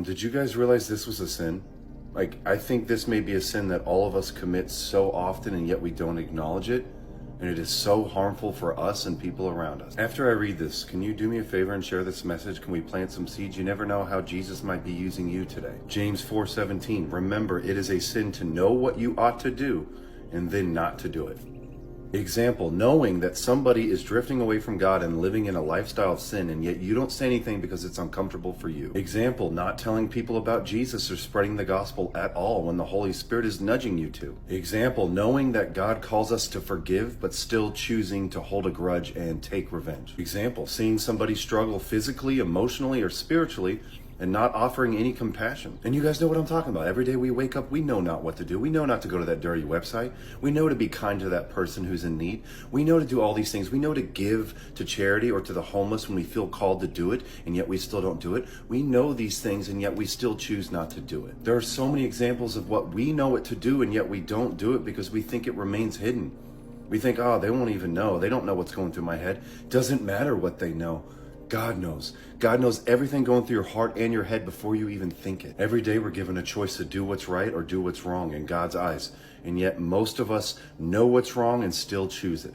Did you guys realize this was a sin? Like, I think this may be a sin that all of us commit so often and yet we don't acknowledge it. And it is so harmful for us and people around us. After I read this, can you do me a favor and share this message? Can we plant some seeds? You never know how Jesus might be using you today. James 4:17, remember, it is a sin to know what you ought to do and then not to do it. Example, knowing that somebody is drifting away from God and living in a lifestyle of sin, and yet you don't say anything because it's uncomfortable for you. Example, not telling people about Jesus or spreading the gospel at all when the Holy Spirit is nudging you to. Example, knowing that God calls us to forgive, but still choosing to hold a grudge and take revenge. Example, seeing somebody struggle physically, emotionally, or spiritually, and not offering any compassion. And you guys know what I'm talking about. Every day we wake up, we know not what to do. We know not to go to that dirty website. We know to be kind to that person who's in need. We know to do all these things. We know to give to charity or to the homeless when we feel called to do it, and yet we still don't do it. We know these things, and yet we still choose not to do it. There are so many examples of what we know what to do, and yet we don't do it because we think it remains hidden. We think, oh, they won't even know. They don't know what's going through my head. Doesn't matter what they know. God knows. God knows everything going through your heart and your head before you even think it. Every day we're given a choice to do what's right or do what's wrong in God's eyes. And yet most of us know what's wrong and still choose it.